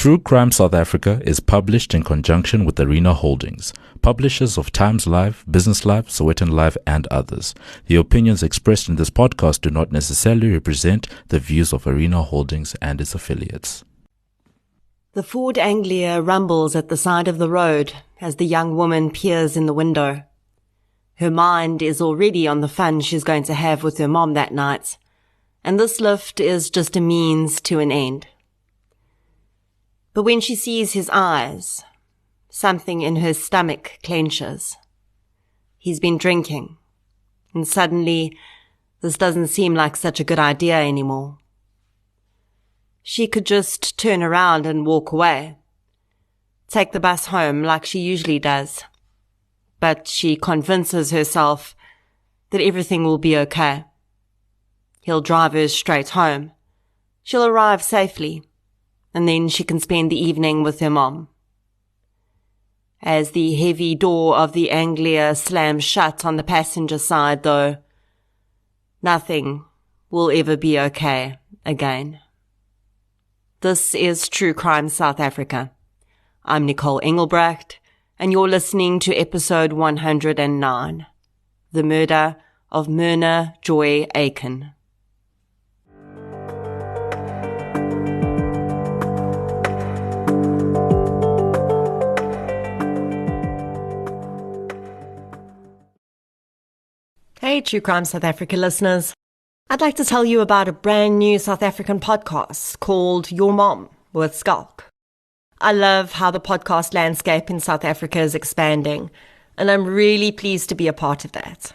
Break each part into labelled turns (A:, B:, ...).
A: True Crime South Africa is published in conjunction with Arena Holdings, publishers of Times Live, Business Live, Sowetan Live, and others. The opinions expressed in this podcast do not necessarily represent the views of Arena Holdings and its affiliates.
B: The Ford Anglia rumbles at the side of the road as the young woman peers in the window. Her mind is already on the fun she's going to have with her mom that night, and this lift is just a means to an end. But when she sees his eyes, something in her stomach clenches. He's been drinking, and suddenly this doesn't seem like such a good idea anymore. She could just turn around and walk away, take the bus home like she usually does. But she convinces herself that everything will be okay. He'll drive her straight home. She'll arrive safely, and then she can spend the evening with her mom. As the heavy door of the Anglia slams shut on the passenger side, though, nothing will ever be okay again. This is True Crime South Africa. I'm Nicole Engelbrecht, and you're listening to episode 109, The Murder of Myrna Joy Aken. Hey, True Crime South Africa listeners. I'd like to tell you about a brand new South African podcast called Your Mom with Skulk. I love how the podcast landscape in South Africa is expanding, and I'm really pleased to be a part of that.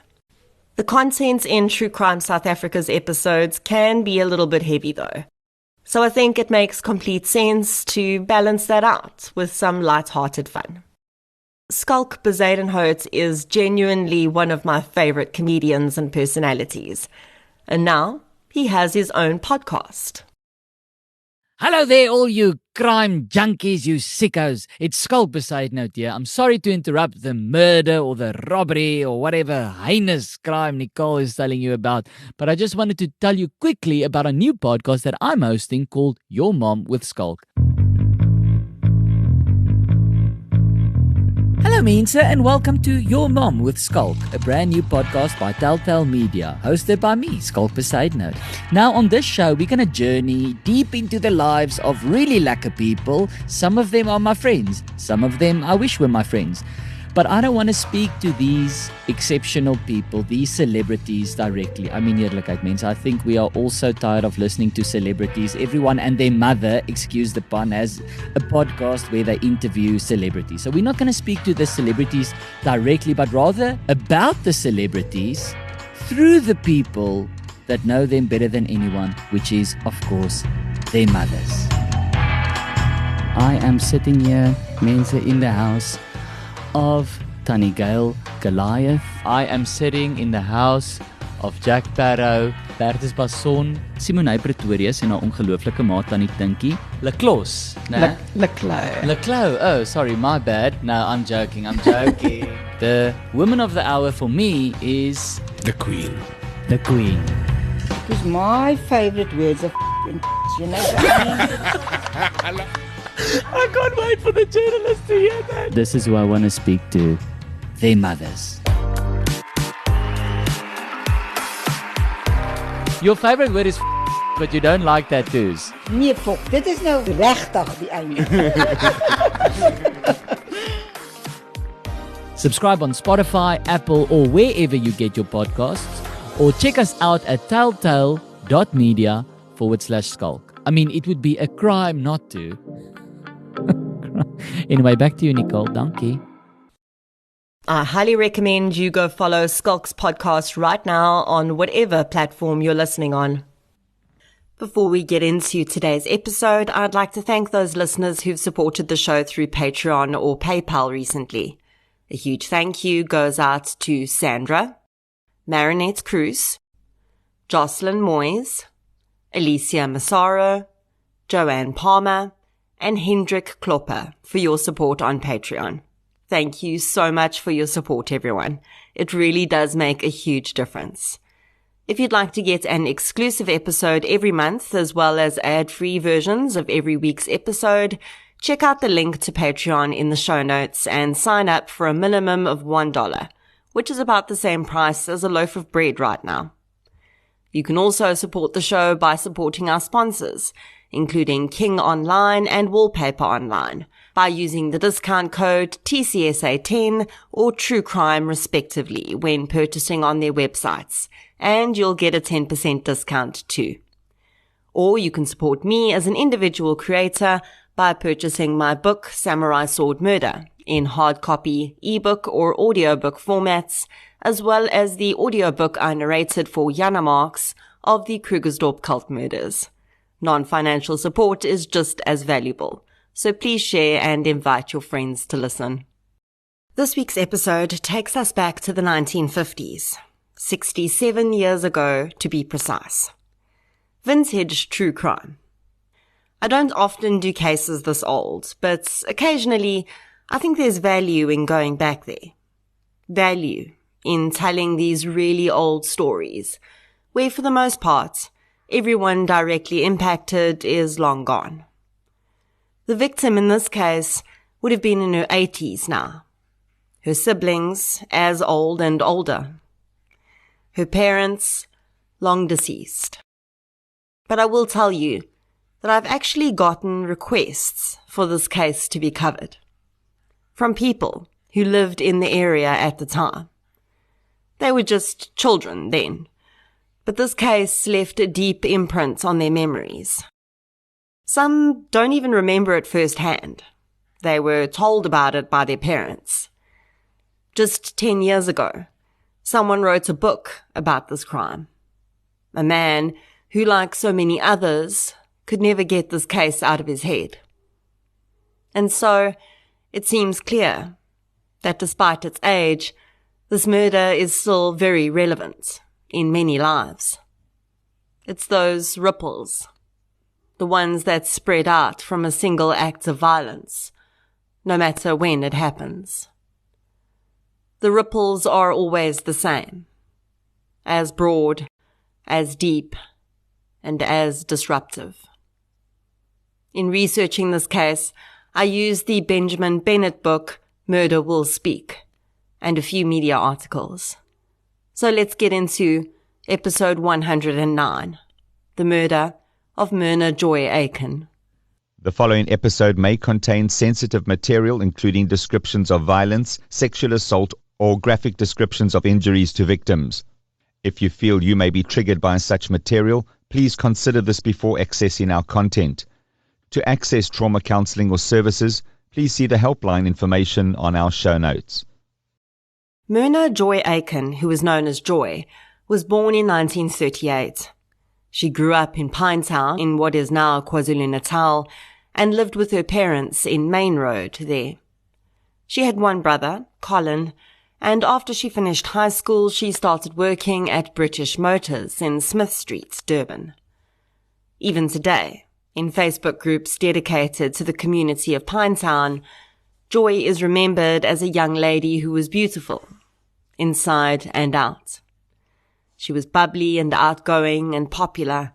B: The content in True Crime South Africa's episodes can be a little bit heavy though, so I think it makes complete sense to balance that out with some light-hearted fun. Skulk Bezuidenhout is genuinely one of my favorite comedians and personalities, and now he has his own podcast.
C: Hello there, all you crime junkies, you sickos. It's Skulk Bezuidenhout here. I'm sorry to interrupt the murder or the robbery or whatever heinous crime Nicole is telling you about, but I just wanted to tell you quickly about a new podcast that I'm hosting called Your Mom with Skulk. Hello mense, and welcome to Your Mom with Skulk, a brand new podcast by Telltale Media, hosted by me, Skulk Bezuidenhout. Now on this show, we're going to journey deep into the lives of really lekker people. Some of them are my friends, some of them I wish were my friends. But I don't want to speak to these exceptional people, these celebrities directly. I mean, eerlikheid mense, I think we are all so tired of listening to celebrities. Everyone and their mother, excuse the pun, has a podcast where they interview celebrities. So we're not going to speak to the celebrities directly, but rather about the celebrities through the people that know them better than anyone, which is, of course, their mothers. I am sitting here, mense, in the house of Tannie Gail Goliath. I am sitting in the house of Jack Parow, Bertus Basson, Simonay Pretorius en haar ongelooflike maat Tannie Tinkie. Leclos, né? Leclos. Oh, sorry, my bad. No, I'm joking. The woman of the hour for me is
A: The Queen.
D: It was my favorite words of you know what I mean?
C: I can't wait for the journalists to hear that. This is who I want to speak to, their mothers. Your favorite word is but you don't like tattoos.
D: Nee, fok, dit is nou regtig die einde.
C: Subscribe on Spotify, Apple, or wherever you get your podcasts, or check us out at telltale.media/skulk. I mean, it would be a crime not to. Anyway, back to you, Nicole. Dankie.
B: I highly recommend you go follow Skulk's podcast right now on whatever platform you're listening on. Before we get into today's episode, I'd like to thank those listeners who've supported the show through Patreon or PayPal recently. A huge thank you goes out to Sandra, Marinette Cruz, Jocelyn Moyes, Alicia Massaro, Joanne Palmer, and Hendrik Klopper for your support on Patreon. Thank you so much for your support, everyone. It really does make a huge difference. If you'd like to get an exclusive episode every month, as well as ad-free versions of every week's episode, check out the link to Patreon in the show notes and sign up for a minimum of $1, which is about the same price as a loaf of bread right now. You can also support the show by supporting our sponsors, including King Online and Wallpaper Online, by using the discount code TCSA10 or True Crime respectively when purchasing on their websites, and you'll get a 10% discount too. Or you can support me as an individual creator by purchasing my book Samurai Sword Murder in hard copy, ebook or audiobook formats, as well as the audiobook I narrated for Jana Marks of the Krugersdorp cult murders. Non-financial support is just as valuable, so please share and invite your friends to listen. This week's episode takes us back to the 1950s, 67 years ago to be precise. Vintage true crime. I don't often do cases this old, but occasionally I think there's value in going back there. Value in telling these really old stories, where for the most part, everyone directly impacted is long gone. The victim in this case would have been in her 80s now. Her siblings as old and older. Her parents long deceased. But I will tell you that I've actually gotten requests for this case to be covered from people who lived in the area at the time. They were just children then, but this case left a deep imprint on their memories. Some don't even remember it firsthand. They were told about it by their parents. Just 10 years ago, someone wrote a book about this crime. A man who, like so many others, could never get this case out of his head. And so, it seems clear that despite its age, this murder is still very relevant in many lives. It's those ripples, the ones that spread out from a single act of violence, no matter when it happens. The ripples are always the same, as broad, as deep, and as disruptive. In researching this case, I used the Benjamin Bennett book, Murder Will Speak, and a few media articles. So let's get into episode 109, The Murder of Myrna Joy Aken.
E: The following episode may contain sensitive material, including descriptions of violence, sexual assault, or graphic descriptions of injuries to victims. If you feel you may be triggered by such material, please consider this before accessing our content. To access trauma counseling or services, please see the helpline information on our show notes.
B: Myrna Joy Aken, who was known as Joy, was born in 1938. She grew up in Pinetown, in what is now KwaZulu-Natal, and lived with her parents in Main Road there. She had one brother, Colin, and after she finished high school, she started working at British Motors in Smith Street, Durban. Even today, in Facebook groups dedicated to the community of Pinetown, Joy is remembered as a young lady who was beautiful, inside and out. She was bubbly and outgoing and popular,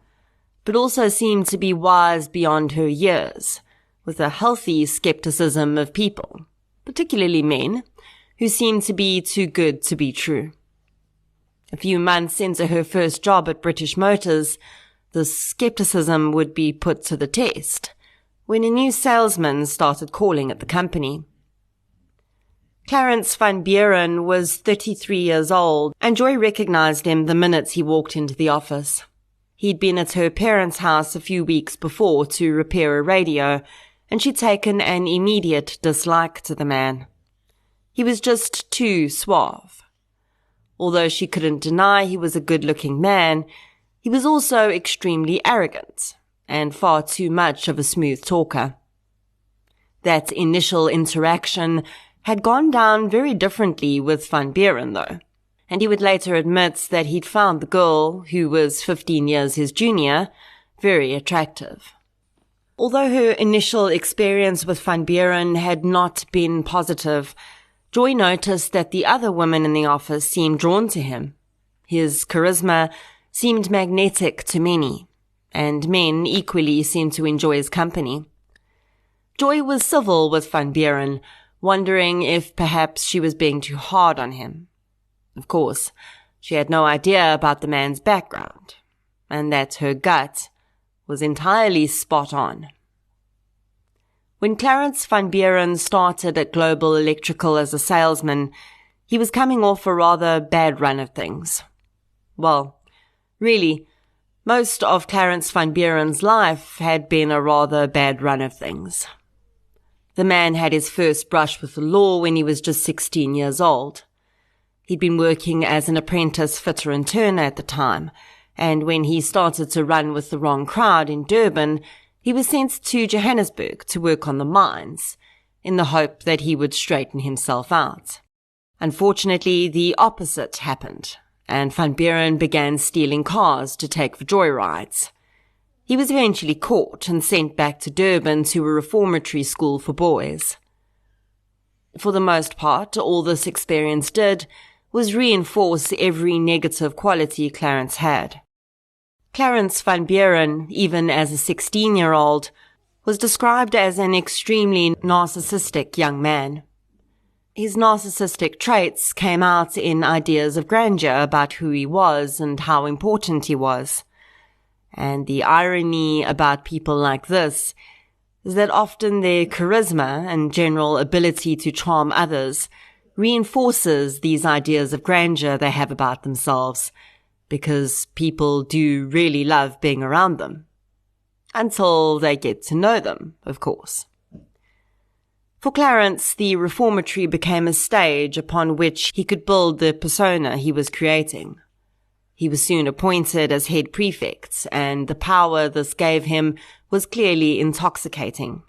B: but also seemed to be wise beyond her years, with a healthy skepticism of people, particularly men, who seemed to be too good to be true. A few months into her first job at British Motors, this skepticism would be put to the test when a new salesman started calling at the company. Clarence van Buren was 33 years old, and Joy recognized him the minute he walked into the office. He'd been at her parents' house a few weeks before to repair a radio, and she'd taken an immediate dislike to the man. He was just too suave. Although she couldn't deny he was a good-looking man, he was also extremely arrogant and far too much of a smooth talker. That initial interaction had gone down very differently with Van Buren, though, and he would later admit that he'd found the girl, who was 15 years his junior, very attractive. Although her initial experience with Van Buren had not been positive, Joy noticed that the other women in the office seemed drawn to him. His charisma seemed magnetic to many, and men equally seemed to enjoy his company. Joy was civil with Van Buren, wondering if perhaps she was being too hard on him. Of course, she had no idea about the man's background, and that her gut was entirely spot on. When Clarence Van Buren started at Global Electrical as a salesman, he was coming off a rather bad run of things. Well, really, most of Clarence Van Buren's life had been a rather bad run of things. The man had his first brush with the law when he was just 16 years old. He'd been working as an apprentice fitter and turner at the time, and when he started to run with the wrong crowd in Durban, he was sent to Johannesburg to work on the mines, in the hope that he would straighten himself out. Unfortunately, the opposite happened, and Van Buren began stealing cars to take for joyrides. He was eventually caught and sent back to Durban to a reformatory school for boys. For the most part, all this experience did was reinforce every negative quality Clarence had. Clarence Van Buren, even as a 16-year-old, was described as an extremely narcissistic young man. His narcissistic traits came out in ideas of grandeur about who he was and how important he was. And the irony about people like this is that often their charisma and general ability to charm others reinforces these ideas of grandeur they have about themselves, because people do really love being around them. Until they get to know them, of course. For Clarence, the reformatory became a stage upon which he could build the persona he was creating. He was soon appointed as head prefect, and the power this gave him was clearly intoxicating.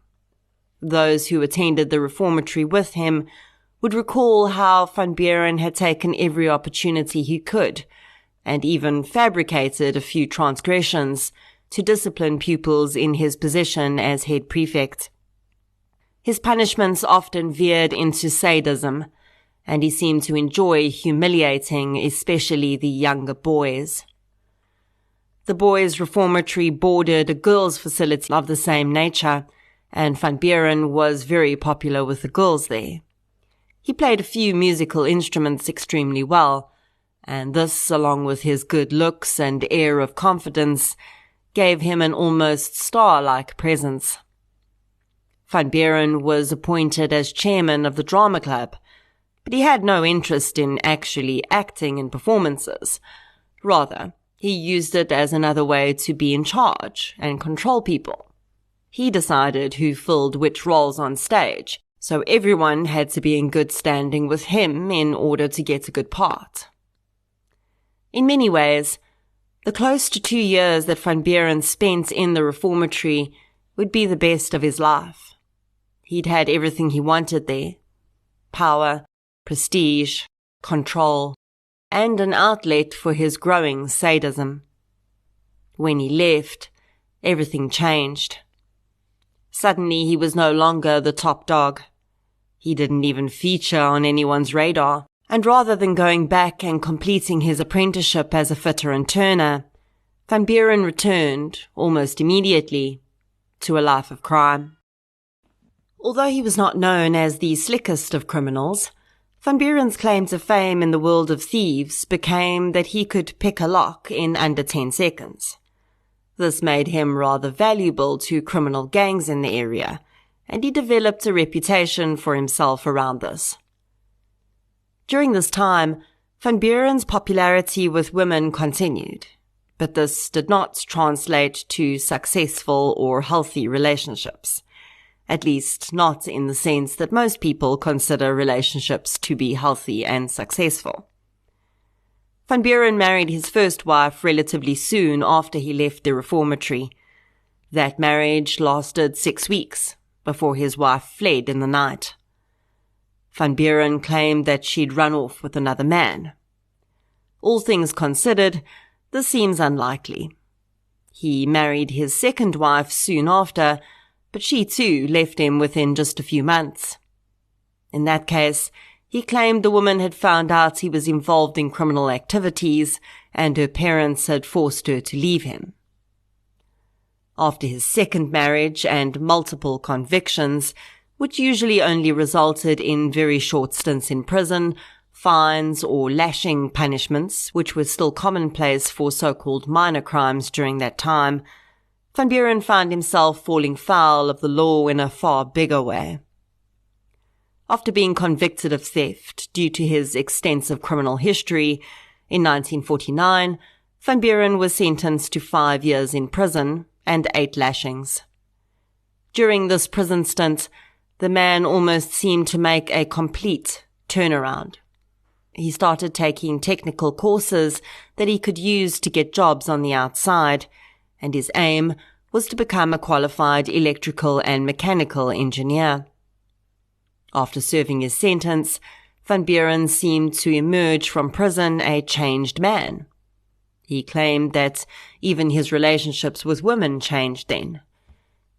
B: Those who attended the reformatory with him would recall how Van Buren had taken every opportunity he could, and even fabricated a few transgressions to discipline pupils in his position as head prefect. His punishments often veered into sadism, and he seemed to enjoy humiliating especially the younger boys. The boys' reformatory bordered a girls' facility of the same nature, and Van Buren was very popular with the girls there. He played a few musical instruments extremely well, and this, along with his good looks and air of confidence, gave him an almost star-like presence. Van Buren was appointed as chairman of the drama club, but he had no interest in actually acting in performances. Rather, he used it as another way to be in charge and control people. He decided who filled which roles on stage, so everyone had to be in good standing with him in order to get a good part. In many ways, the close to 2 years that Van Buren spent in the reformatory would be the best of his life. He'd had everything he wanted there: power, prestige, control, and an outlet for his growing sadism. When he left, everything changed. Suddenly he was no longer the top dog. He didn't even feature on anyone's radar, and rather than going back and completing his apprenticeship as a fitter and turner, Van Buren returned, almost immediately, to a life of crime. Although he was not known as the slickest of criminals, Van Buren's claim to fame in the world of thieves became that he could pick a lock in under 10 seconds. This made him rather valuable to criminal gangs in the area, and he developed a reputation for himself around this. During this time, Van Buren's popularity with women continued, but this did not translate to successful or healthy relationships. At least not in the sense that most people consider relationships to be healthy and successful. Van Buren married his first wife relatively soon after he left the reformatory. That marriage lasted 6 weeks before his wife fled in the night. Van Buren claimed that she'd run off with another man. All things considered, this seems unlikely. He married his second wife soon after, but she too left him within just a few months. In that case, He claimed the woman had found out he was involved in criminal activities and her parents had forced her to leave him. After his second marriage and multiple convictions, which usually only resulted in very short stints in prison, fines or lashing punishments, which were still commonplace for so-called minor crimes during that time, Van Buren found himself falling foul of the law in a far bigger way. After being convicted of theft due to his extensive criminal history, in 1949, Van Buren was sentenced to 5 years in prison and 8 lashings. During this prison stint, the man almost seemed to make a complete turnaround. He started taking technical courses that he could use to get jobs on the outside, and his aim was to become a qualified electrical and mechanical engineer. After serving his sentence, Van Buren seemed to emerge from prison a changed man. He claimed that even his relationships with women changed then.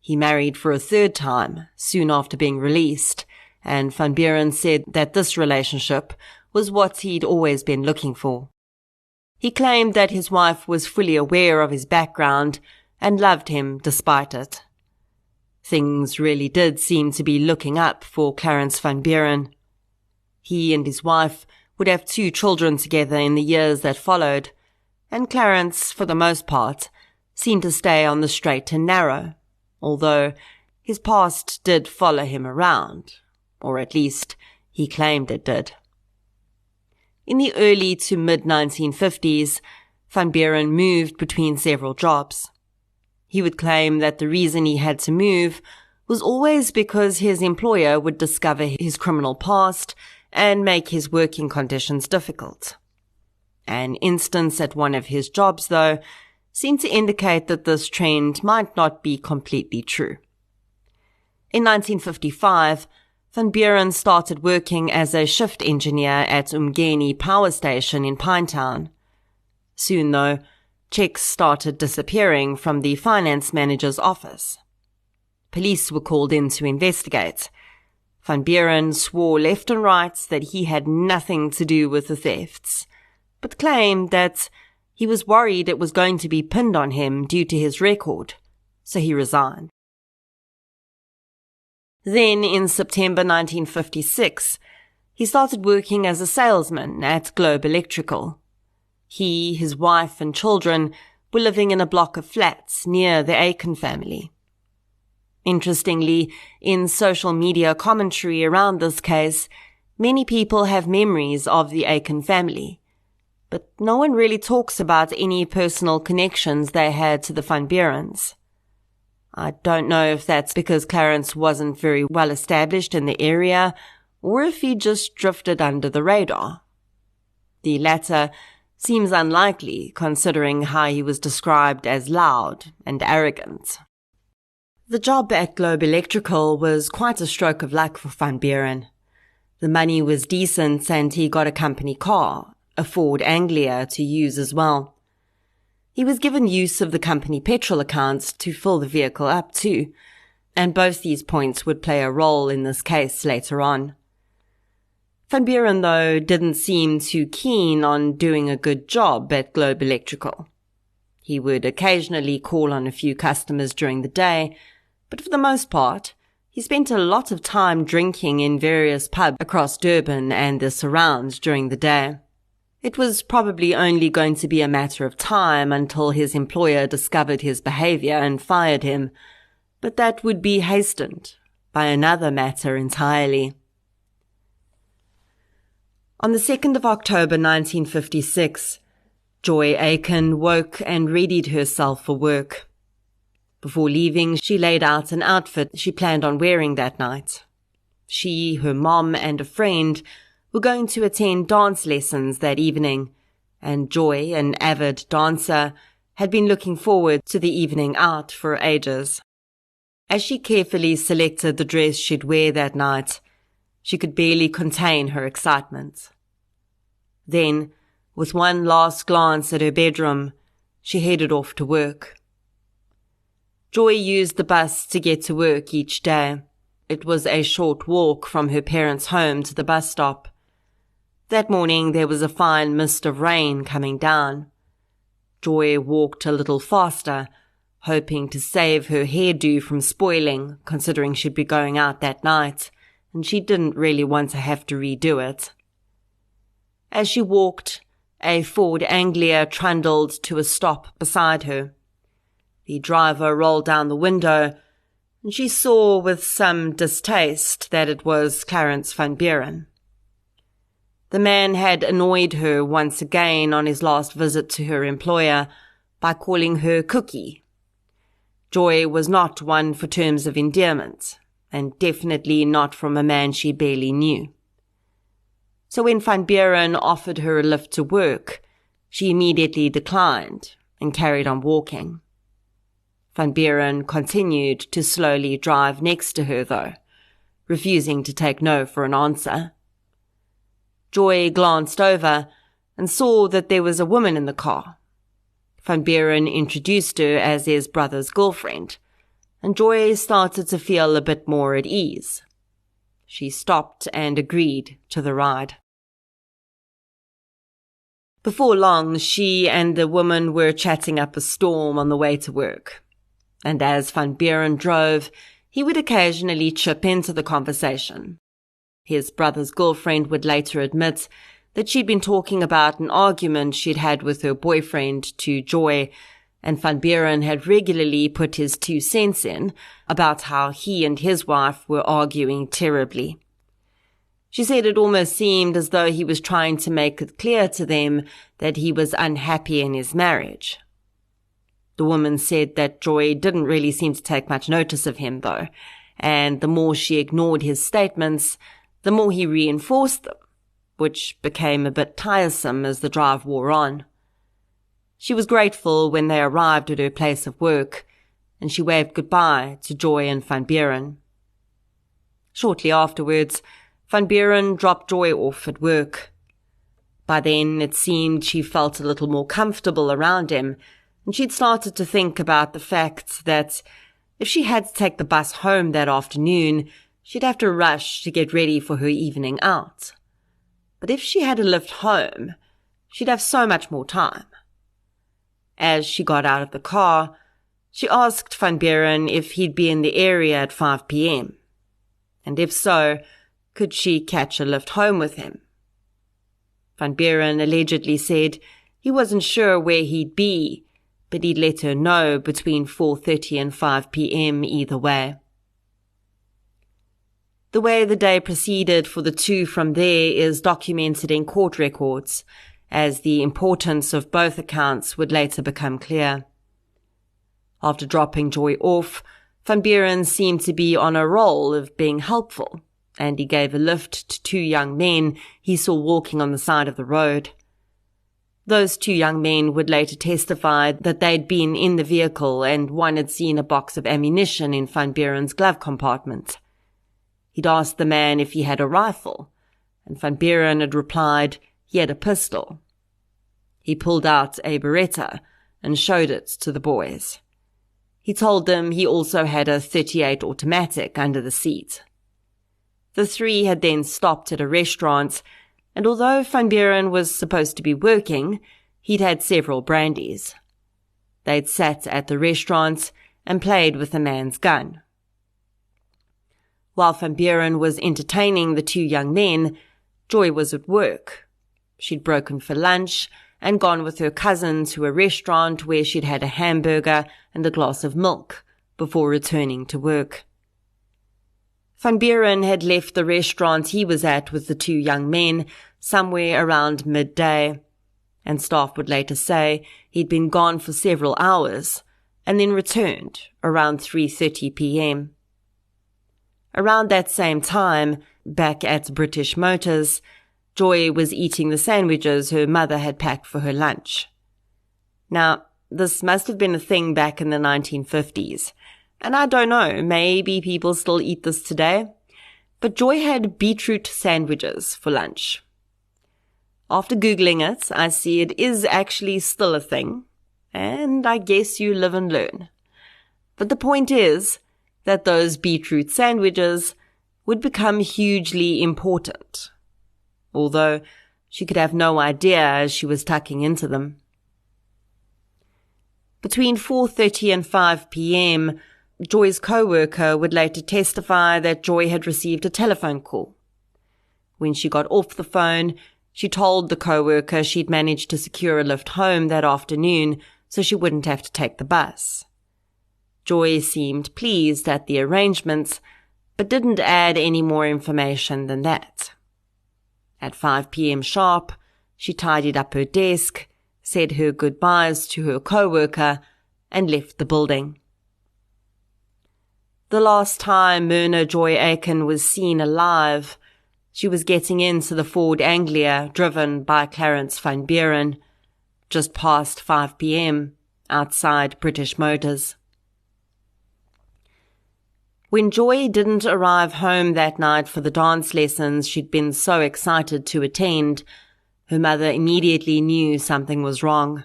B: He married for a third time, soon after being released, and Van Buren said that this relationship was what he'd always been looking for. He claimed that his wife was fully aware of his background and loved him despite it. Things really did seem to be looking up for Clarence Van Buren. He and his wife would have 2 children together in the years that followed, and Clarence, for the most part, seemed to stay on the straight and narrow, although his past did follow him around, or at least he claimed it did. In the early to mid-1950s, Van Buren moved between several jobs. He would claim that the reason he had to move was always because his employer would discover his criminal past and make his working conditions difficult. An instance at one of his jobs, though, seemed to indicate that this trend might not be completely true. In 1955, Van Buren started working as a shift engineer at Umgeni Power Station in Pinetown. Soon, though, checks started disappearing from the finance manager's office. Police were called in to investigate. Van Buren swore left and right that he had nothing to do with the thefts, but claimed that he was worried it was going to be pinned on him due to his record, so he resigned. Then, in September 1956, he started working as a salesman at Globe Electrical. He, his wife and children were living in a block of flats near the Aken family. Interestingly, in social media commentary around this case, many people have memories of the Aken family, but no one really talks about any personal connections they had to the Van Burens. I don't know if that's because Clarence wasn't very well established in the area, or if he just drifted under the radar. The latter seems unlikely, considering how he was described as loud and arrogant. The job at Globe Electrical was quite a stroke of luck for Van Buren. The money was decent and he got a company car, a Ford Anglia, to use as well. He was given use of the company petrol accounts to fill the vehicle up too, and both these points would play a role in this case later on. Van Buren, though, didn't seem too keen on doing a good job at Globe Electrical. He would occasionally call on a few customers during the day, but for the most part, he spent a lot of time drinking in various pubs across Durban and the surrounds during the day. It was probably only going to be a matter of time until his employer discovered his behavior and fired him, but that would be hastened by another matter entirely. On the 2nd of October 1956, Joy Aken woke and readied herself for work. Before leaving, she laid out an outfit she planned on wearing that night. She, her mom, and a friend were going to attend dance lessons that evening, and Joy, an avid dancer, had been looking forward to the evening out for ages. As she carefully selected the dress she'd wear that night, she could barely contain her excitement. Then, with one last glance at her bedroom, she headed off to work. Joy used the bus to get to work each day. It was a short walk from her parents' home to the bus stop. That morning there was a fine mist of rain coming down. Joy walked a little faster, hoping to save her hairdo from spoiling, considering she'd be going out that night, and she didn't really want to have to redo it. As she walked, a Ford Anglia trundled to a stop beside her. The driver rolled down the window, and she saw with some distaste that it was Clarence van Buren. The man had annoyed her once again on his last visit to her employer by calling her Cookie. Joy was not one for terms of endearment, and definitely not from a man she barely knew. So when Van Buren offered her a lift to work, she immediately declined and carried on walking. Van Buren continued to slowly drive next to her, though, refusing to take no for an answer. Joy glanced over and saw that there was a woman in the car. Van Buren introduced her as his brother's girlfriend, and Joy started to feel a bit more at ease. She stopped and agreed to the ride. Before long, she and the woman were chatting up a storm on the way to work, and as Van Buren drove, he would occasionally chip into the conversation. His brother's girlfriend would later admit that she'd been talking about an argument she'd had with her boyfriend to Joy, and Van Buren had regularly put his 2 cents in about how he and his wife were arguing terribly. She said it almost seemed as though he was trying to make it clear to them that he was unhappy in his marriage. The woman said that Joy didn't really seem to take much notice of him, though, and the more she ignored his statements, the more he reinforced them, which became a bit tiresome as the drive wore on. She was grateful when they arrived at her place of work, and she waved goodbye to Joy and Van Buren. Shortly afterwards, Van Buren dropped Joy off at work. By then, it seemed she felt a little more comfortable around him, and she'd started to think about the fact that if she had to take the bus home that afternoon, she'd have to rush to get ready for her evening out. But if she had a lift home, she'd have so much more time. As she got out of the car, she asked Van Buren if he'd be in the area at 5 p.m. And if so, could she catch a lift home with him? Van Buren allegedly said he wasn't sure where he'd be, but he'd let her know between 4:30 and 5 p.m. either way. The way the day proceeded for the two from there is documented in court records, as the importance of both accounts would later become clear. After dropping Joy off, Van Buren seemed to be on a roll of being helpful, and he gave a lift to 2 young men he saw walking on the side of the road. Those 2 young men would later testify that they'd been in the vehicle and one had seen a box of ammunition in Van Buren's glove compartment. He'd asked the man if he had a rifle, and Van Buren had replied he had a pistol. He pulled out a Beretta and showed it to the boys. He told them he also had a .38 automatic under the seat. The 3 had then stopped at a restaurant, and although Van Buren was supposed to be working, he'd had several brandies. They'd sat at the restaurant and played with the man's gun. While Van Buren was entertaining the 2 young men, Joy was at work. She'd broken for lunch and gone with her cousin to a restaurant where she'd had a hamburger and a glass of milk before returning to work. Van Buren had left the restaurant he was at with the 2 young men somewhere around midday, and staff would later say he'd been gone for several hours and then returned around 3:30 p.m. Around that same time, back at British Motors, Joy was eating the sandwiches her mother had packed for her lunch. Now, this must have been a thing back in the 1950s, and I don't know, maybe people still eat this today, but Joy had beetroot sandwiches for lunch. After Googling it, I see it is actually still a thing, and I guess you live and learn. But the point is that those beetroot sandwiches would become hugely important. Although She could have no idea as she was tucking into them. Between 4:30 and 5 p.m., Joy's co-worker would later testify that Joy had received a telephone call. When she got off the phone, she told the co-worker she'd managed to secure a lift home that afternoon so she wouldn't have to take the bus. Joy seemed pleased at the arrangements, but didn't add any more information than that. At 5 p.m. sharp, she tidied up her desk, said her goodbyes to her co-worker, and left the building. The last time Myrna Joy Aken was seen alive, she was getting into the Ford Anglia driven by Clarence van Buren, just past 5 p.m. outside British Motors. When Joy didn't arrive home that night for the dance lessons she'd been so excited to attend, her mother immediately knew something was wrong.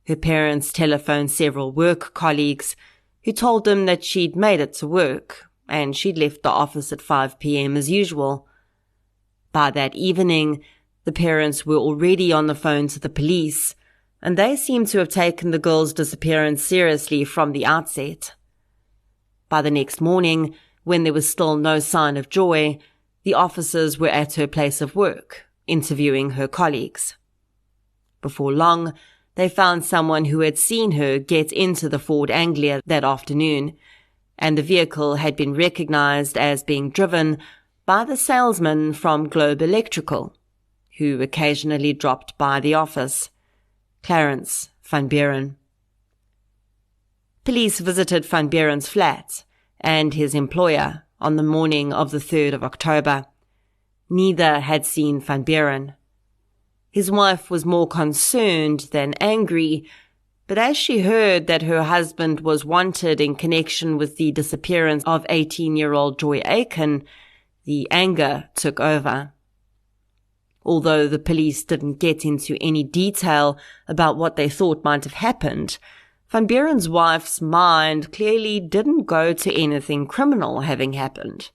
B: Her parents telephoned several work colleagues who told them that she'd made it to work and she'd left the office at 5 p.m. as usual. By that evening, the parents were already on the phone to the police, and they seemed to have taken the girl's disappearance seriously from the outset. By the next morning, when there was still no sign of Joy, the officers were at her place of work, interviewing her colleagues. Before long, they found someone who had seen her get into the Ford Anglia that afternoon, and the vehicle had been recognized as being driven by the salesman from Globe Electrical, who occasionally dropped by the office, Clarence van Buren. Police visited Van Buren's flat and his employer on the morning of the 3rd of October. Neither had seen Van Buren. His wife was more concerned than angry, but as she heard that her husband was wanted in connection with the disappearance of 18-year-old Joy Aken, the anger took over. Although the police didn't get into any detail about what they thought might have happened, Van Buren's wife's mind clearly didn't go to anything criminal having happened.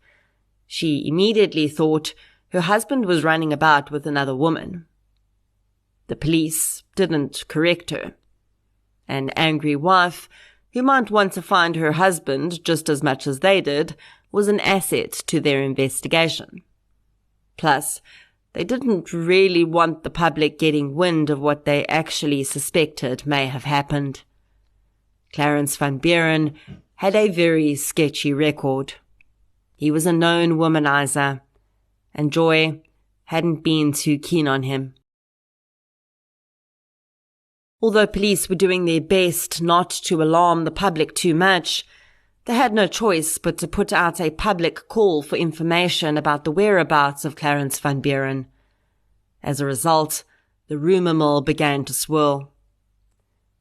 B: She immediately thought her husband was running about with another woman. The police didn't correct her. An angry wife, who might want to find her husband just as much as they did, was an asset to their investigation. Plus, they didn't really want the public getting wind of what they actually suspected may have happened. Clarence van Buren had a very sketchy record. He was a known womanizer, and Joy hadn't been too keen on him. Although police were doing their best not to alarm the public too much, they had no choice but to put out a public call for information about the whereabouts of Clarence van Buren. As a result, the rumour mill began to swirl.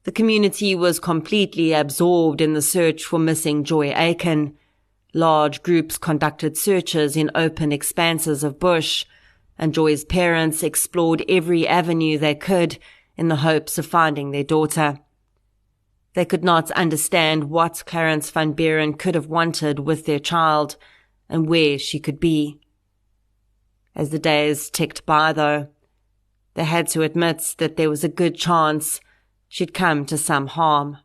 B: The community was completely absorbed in the search for missing Joy Aken. Large groups conducted searches in open expanses of bush, and Joy's parents explored every avenue they could in the hopes of finding their daughter. They could not understand what Clarence van Buren could have wanted with their child and where she could be. As the days ticked by, though, they had to admit that there was a good chance she'd come to some harm.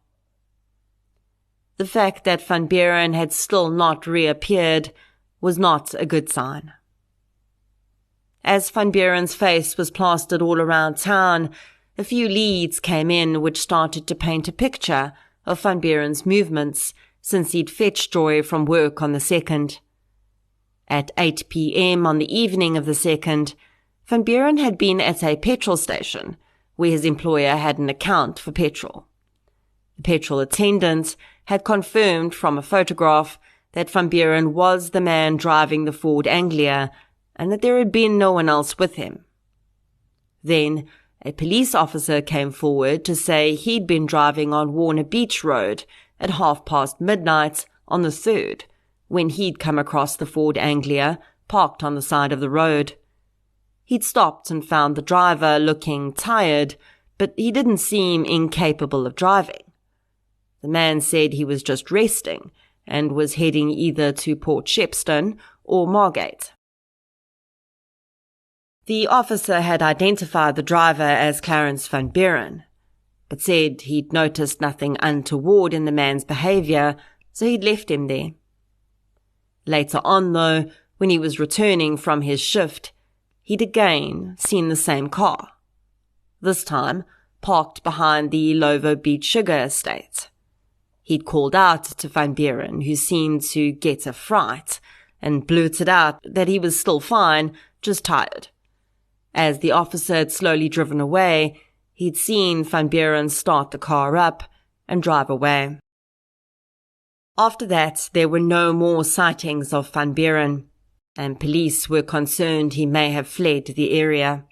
B: The fact that Van Buren had still not reappeared was not a good sign. As Van Buren's face was plastered all around town, a few leads came in which started to paint a picture of Van Buren's movements since he'd fetched Joy from work on the 2nd. At 8 p.m. on the evening of the 2nd, Van Buren had been at a petrol station where his employer had an account for petrol. The petrol attendant had confirmed from a photograph that Van Buren was the man driving the Ford Anglia and that there had been no one else with him. Then, a police officer came forward to say he'd been driving on Warner Beach Road at midnight on the 3rd, when he'd come across the Ford Anglia parked on the side of the road. He'd stopped and found the driver looking tired, but he didn't seem incapable of driving. The man said he was just resting and was heading either to Port Shepstone or Margate. The officer had identified the driver as Clarence Van Buren, but said he'd noticed nothing untoward in the man's behaviour, so he'd left him there. Later on, though, when he was returning from his shift, he'd again seen the same car, this time parked behind the Lovo Beach Sugar Estate. He'd called out to Van Buren, who seemed to get a fright, and blurted out that he was still fine, just tired. As the officer had slowly driven away, he'd seen Van Buren start the car up and drive away. After that, there were no more sightings of Van Buren, and police were concerned he may have fled the area.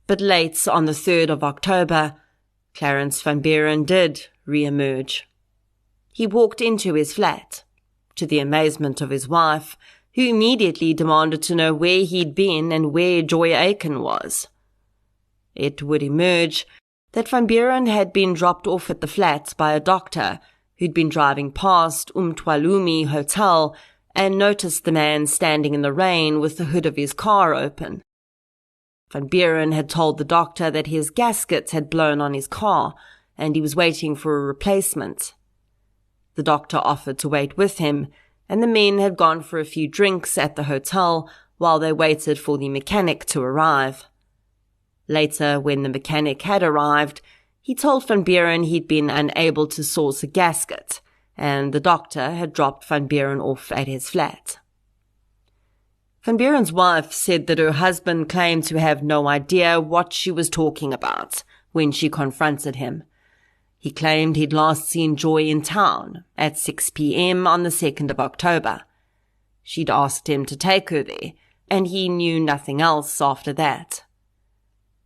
B: But late on the 3rd of October, Clarence Van Buren did re-emerge. He walked into his flat, to the amazement of his wife, who immediately demanded to know where he'd been and where Joy Aken was. It would emerge that Van Buren had been dropped off at the flat by a doctor who'd been driving past Umthwalumi Hotel and noticed the man standing in the rain with the hood of his car open. Van Buren had told the doctor that his gasket had blown on his car and he was waiting for a replacement. The doctor offered to wait with him, and the men had gone for a few drinks at the hotel while they waited for the mechanic to arrive. Later, when the mechanic had arrived, he told Van Buren he'd been unable to source a gasket, and the doctor had dropped Van Buren off at his flat. Van Buren's wife said that her husband claimed to have no idea what she was talking about when she confronted him. He claimed he'd last seen Joy in town at 6 p.m. on the 2nd of October. She'd asked him to take her there, and he knew nothing else after that.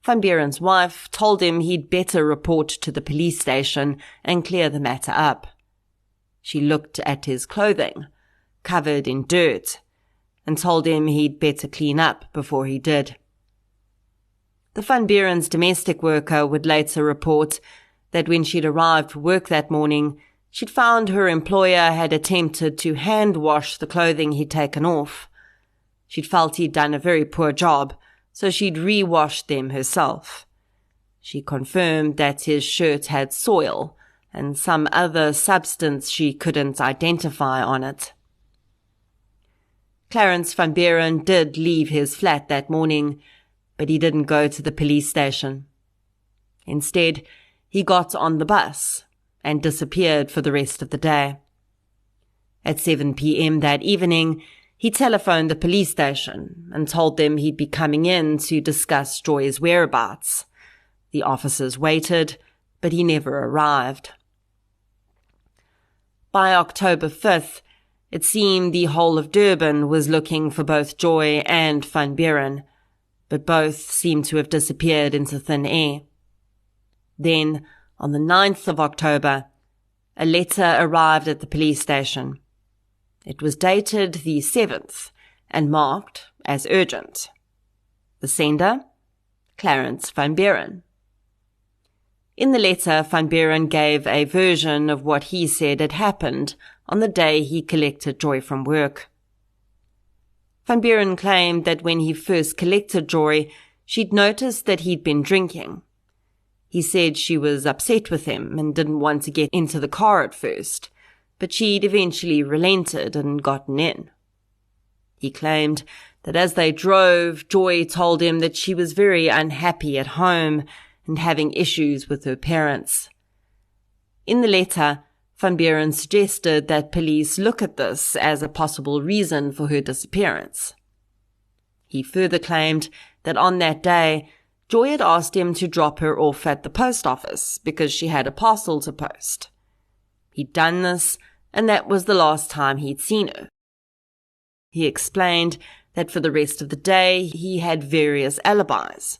B: Van Buren's wife told him he'd better report to the police station and clear the matter up. She looked at his clothing, covered in dirt, and told him he'd better clean up before he did. The Van Buren's domestic worker would later report that when she'd arrived for work that morning, she'd found her employer had attempted to hand wash the clothing he'd taken off. She'd felt he'd done a very poor job, so she'd re-washed them herself. She confirmed that his shirt had soil and some other substance she couldn't identify on it. Clarence Van Buren did leave his flat that morning, but he didn't go to the police station. Instead, he got on the bus and disappeared for the rest of the day. At 7 p.m. that evening, he telephoned the police station and told them he'd be coming in to discuss Joy's whereabouts. The officers waited, but he never arrived. By October 5th, it seemed the whole of Durban was looking for both Joy and Van Buren, but both seemed to have disappeared into thin air. Then, on the 9th of October, a letter arrived at the police station. It was dated the 7th and marked as urgent. The sender, Clarence Van Buren. In the letter, Van Buren gave a version of what he said had happened on the day he collected Joy from work. Van Buren claimed that when he first collected Joy, she'd noticed that he'd been drinking. He said she was upset with him and didn't want to get into the car at first, but she'd eventually relented and gotten in. He claimed that as they drove, Joy told him that she was very unhappy at home and having issues with her parents. In the letter, Van Buren suggested that police look at this as a possible reason for her disappearance. He further claimed that on that day, Joy had asked him to drop her off at the post office because she had a parcel to post. He'd done this, and that was the last time he'd seen her. He explained that for the rest of the day he had various alibis.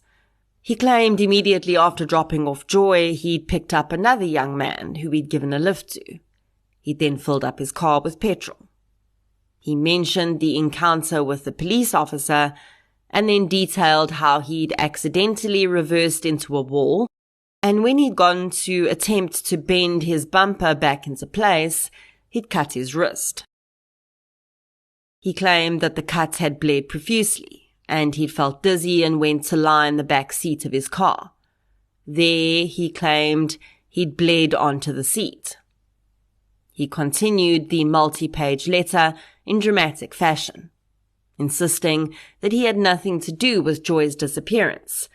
B: He claimed immediately after dropping off Joy he'd picked up another young man who he'd given a lift to. He'd then filled up his car with petrol. He mentioned the encounter with the police officer and then detailed how he'd accidentally reversed into a wall, and when he'd gone to attempt to bend his bumper back into place, he'd cut his wrist. He claimed that the cut had bled profusely, and he'd felt dizzy and went to lie in the back seat of his car. There, he claimed, he'd bled onto the seat. He continued the multi-page letter in dramatic fashion, insisting that he had nothing to do with Joy's disappearance,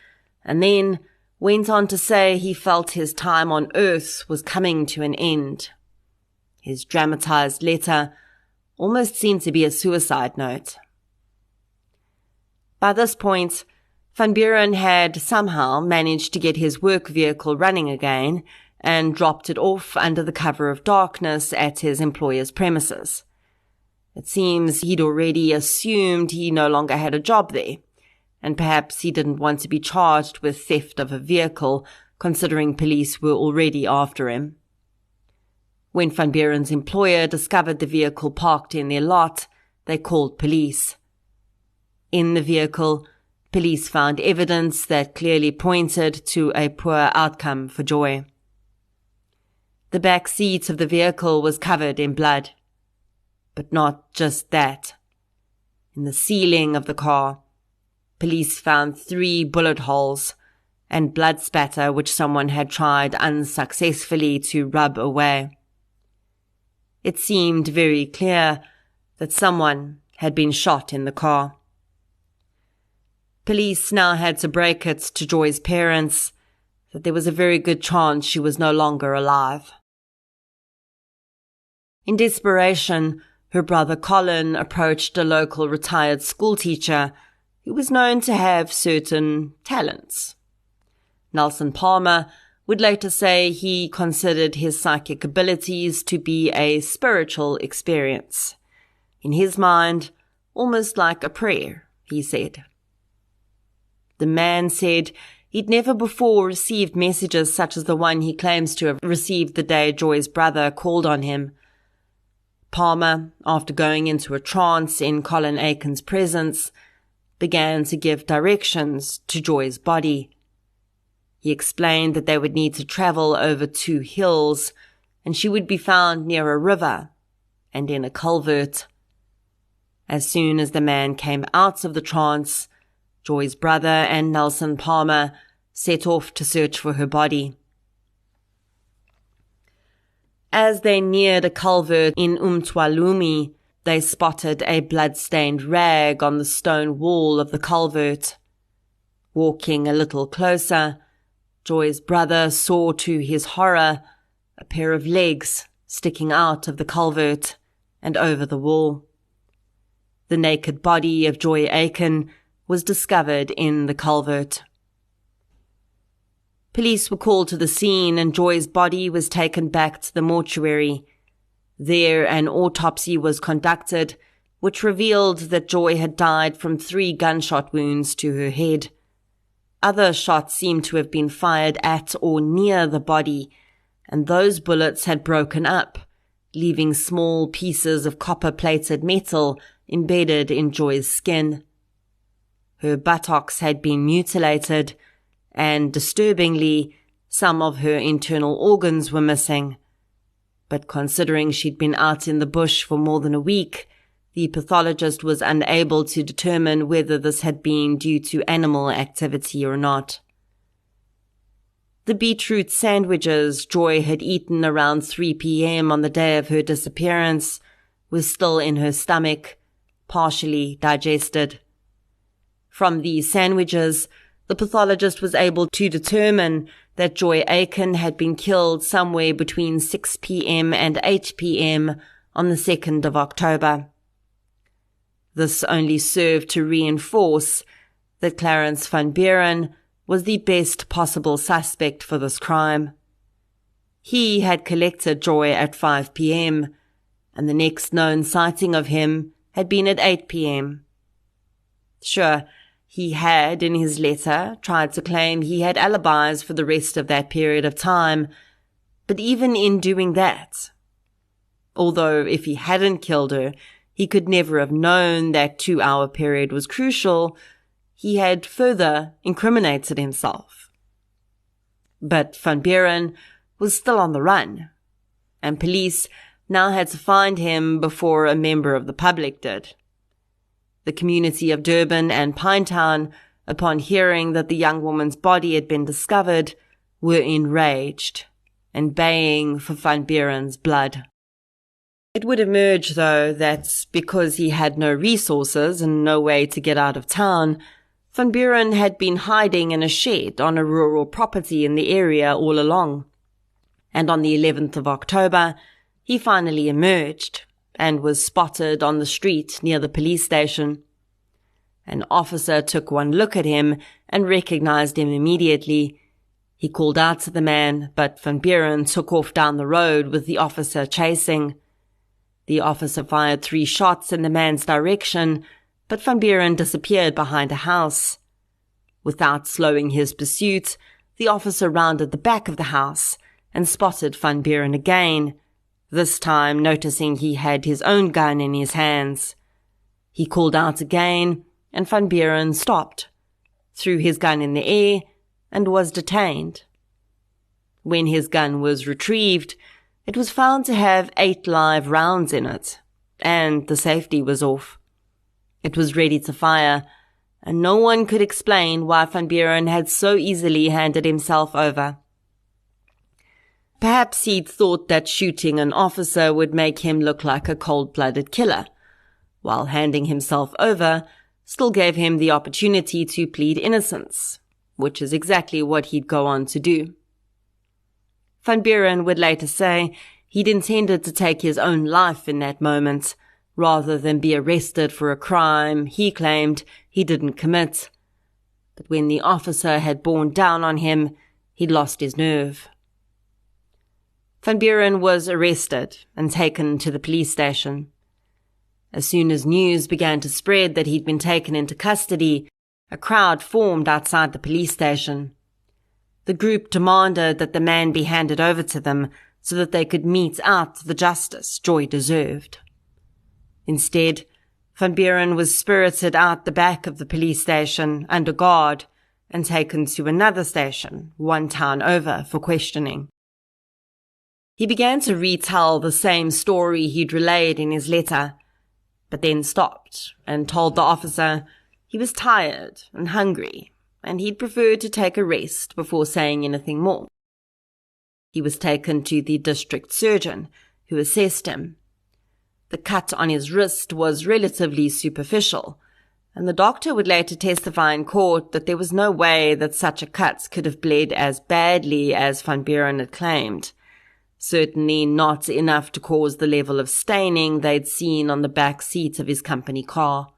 B: and then went on to say he felt his time on Earth was coming to an end. His dramatized letter almost seemed to be a suicide note. By this point, Van Buren had somehow managed to get his work vehicle running again and dropped it off under the cover of darkness at his employer's premises. It seems he'd already assumed he no longer had a job there, and perhaps he didn't want to be charged with theft of a vehicle, considering police were already after him. When Van Buren's employer discovered the vehicle parked in their lot, they called police. In the vehicle, police found evidence that clearly pointed to a poor outcome for Joy. The back seat of the vehicle was covered in blood. But not just that. In the ceiling of the car, police found 3 bullet holes and blood spatter which someone had tried unsuccessfully to rub away. It seemed very clear that someone had been shot in the car. Police now had to break it to Joy's parents that there was a very good chance she was no longer alive. In desperation, her brother Colin approached a local retired schoolteacher who was known to have certain talents. Nelson Palmer would later say he considered his psychic abilities to be a spiritual experience. In his mind, almost like a prayer, he said. The man said he'd never before received messages such as the one he claims to have received the day Joy's brother called on him. Palmer, after going into a trance in Colin Aken's presence, began to give directions to Joy's body. He explained that they would need to travel over 2 hills, and she would be found near a river and in a culvert. As soon as the man came out of the trance, Joy's brother and Nelson Palmer set off to search for her body. As they neared a culvert in Umtwalumi, they spotted a blood-stained rag on the stone wall of the culvert. Walking a little closer, Joy's brother saw to his horror a pair of legs sticking out of the culvert and over the wall. The naked body of Joy Aken was discovered in the culvert. Police were called to the scene and Joy's body was taken back to the mortuary. There an autopsy was conducted, which revealed that Joy had died from 3 gunshot wounds to her head. Other shots seemed to have been fired at or near the body, and those bullets had broken up, leaving small pieces of copper-plated metal embedded in Joy's skin. Her buttocks had been mutilated, and disturbingly, some of her internal organs were missing. But considering she'd been out in the bush for more than a week, the pathologist was unable to determine whether this had been due to animal activity or not. The beetroot sandwiches Joy had eaten around 3 p.m. on the day of her disappearance were still in her stomach, partially digested. From these sandwiches, the pathologist was able to determine that Joy Aken had been killed somewhere between 6 p.m. and 8 p.m. on the 2nd of October. This only served to reinforce that Clarence Van Buren was the best possible suspect for this crime. He had collected Joy at 5 p.m., and the next known sighting of him had been at 8 p.m. Sure, he had, in his letter, tried to claim he had alibis for the rest of that period of time, but even in doing that, although if he hadn't killed her, he could never have known that 2-hour period was crucial, he had further incriminated himself. But Van Buren was still on the run, and police now had to find him before a member of the public did. The community of Durban and Pinetown, upon hearing that the young woman's body had been discovered, were enraged and baying for Van Buren's blood. It would emerge, though, that because he had no resources and no way to get out of town, Van Buren had been hiding in a shed on a rural property in the area all along. And on the 11th of October, he finally emerged and was spotted on the street near the police station. An officer took one look at him and recognized him immediately. He called out to the man, but Van Buren took off down the road with the officer chasing. The officer fired 3 shots in the man's direction, but Van Buren disappeared behind a house. Without slowing his pursuit, the officer rounded the back of the house and spotted Van Buren again, this time noticing he had his own gun in his hands. He called out again, and Van Buren stopped, threw his gun in the air, and was detained. When his gun was retrieved, it was found to have 8 live rounds in it, and the safety was off. It was ready to fire, and no one could explain why Van Buren had so easily handed himself over. Perhaps he'd thought that shooting an officer would make him look like a cold-blooded killer, while handing himself over still gave him the opportunity to plead innocence, which is exactly what he'd go on to do. Van Buren would later say he'd intended to take his own life in that moment, rather than be arrested for a crime he claimed he didn't commit. But when the officer had borne down on him, he'd lost his nerve. Van Buren was arrested and taken to the police station. As soon as news began to spread that he'd been taken into custody, a crowd formed outside the police station. The group demanded that the man be handed over to them so that they could mete out the justice Joy deserved. Instead, Van Buren was spirited out the back of the police station under guard and taken to another station, 1 town over, for questioning. He began to retell the same story he'd relayed in his letter, but then stopped and told the officer he was tired and hungry, and he'd prefer to take a rest before saying anything more. He was taken to the district surgeon, who assessed him. The cut on his wrist was relatively superficial, and the doctor would later testify in court that there was no way that such a cut could have bled as badly as Van Buren had claimed. Certainly not enough to cause the level of staining they'd seen on the back seat of his company car.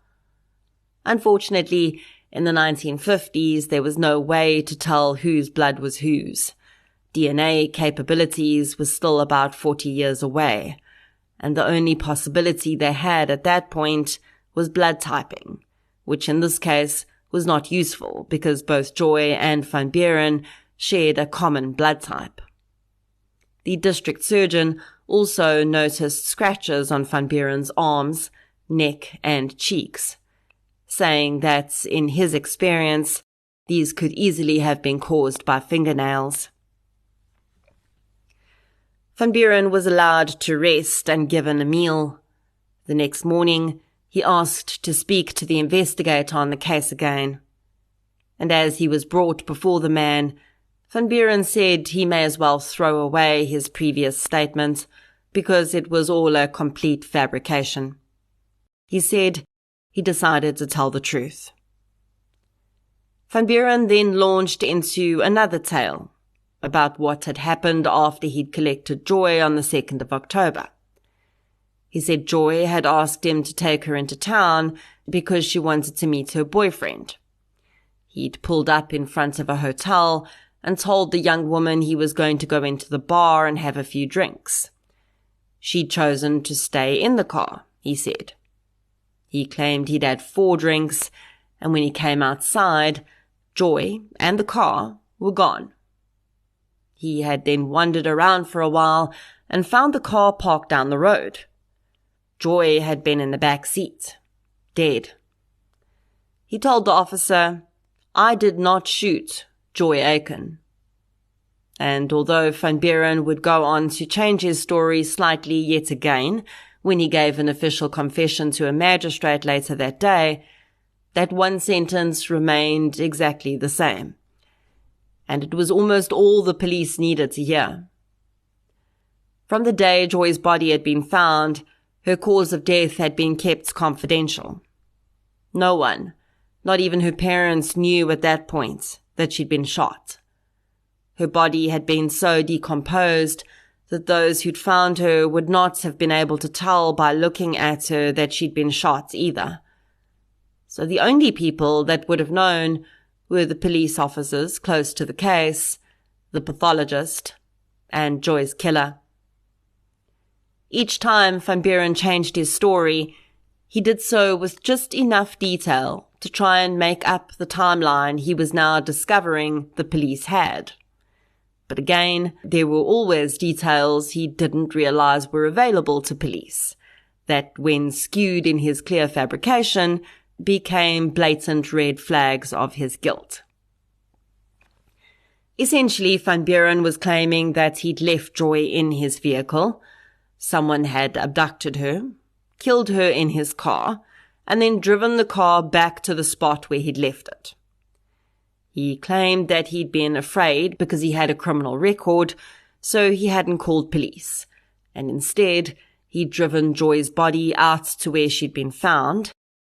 B: Unfortunately, in the 1950s, there was no way to tell whose blood was whose. DNA capabilities were still about 40 years away, and the only possibility they had at that point was blood typing, which in this case was not useful because both Joy and Van Buren shared a common blood type. The district surgeon also noticed scratches on Van Buren's arms, neck, and cheeks, saying that, in his experience, these could easily have been caused by fingernails. Van Buren was allowed to rest and given a meal. The next morning, he asked to speak to the investigator on the case again. And as he was brought before the man, Van Buren said he may as well throw away his previous statement because it was all a complete fabrication. He said he decided to tell the truth. Van Buren then launched into another tale about what had happened after he'd collected Joy on the 2nd of October. He said Joy had asked him to take her into town because she wanted to meet her boyfriend. He'd pulled up in front of a hotel and told the young woman he was going to go into the bar and have a few drinks. She'd chosen to stay in the car, he said. He claimed he'd had 4 drinks, and when he came outside, Joy and the car were gone. He had then wandered around for a while and found the car parked down the road. Joy had been in the back seat, dead. He told the officer, "I did not shoot Joy Aken." And although Van Buren would go on to change his story slightly yet again, when he gave an official confession to a magistrate later that day, that one sentence remained exactly the same. And it was almost all the police needed to hear. From the day Joy's body had been found, her cause of death had been kept confidential. No one, not even her parents, knew at that point that she'd been shot. Her body had been so decomposed that those who'd found her would not have been able to tell by looking at her that she'd been shot either. So the only people that would have known were the police officers close to the case, the pathologist, and Joy's killer. Each time Van Buren changed his story, he did so with just enough detail to try and make up the timeline he was now discovering the police had. But again, there were always details he didn't realize were available to police, that when skewed in his clear fabrication, became blatant red flags of his guilt. Essentially, Van Buren was claiming that he'd left Joy in his vehicle. Someone had abducted her, killed her in his car, and then driven the car back to the spot where he'd left it. He claimed that he'd been afraid because he had a criminal record, so he hadn't called police, and instead he'd driven Joy's body out to where she'd been found,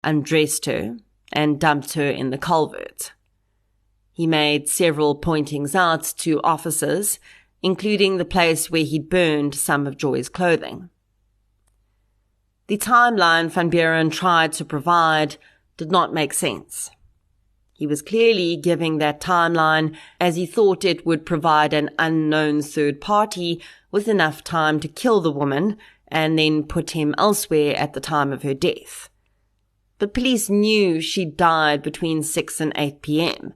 B: undressed her, and dumped her in the culvert. He made several pointings out to officers, including the place where he'd burned some of Joy's clothing. The timeline Van Buren tried to provide did not make sense. He was clearly giving that timeline as he thought it would provide an unknown third party with enough time to kill the woman and then put him elsewhere at the time of her death. But police knew she died between 6 and 8 p.m.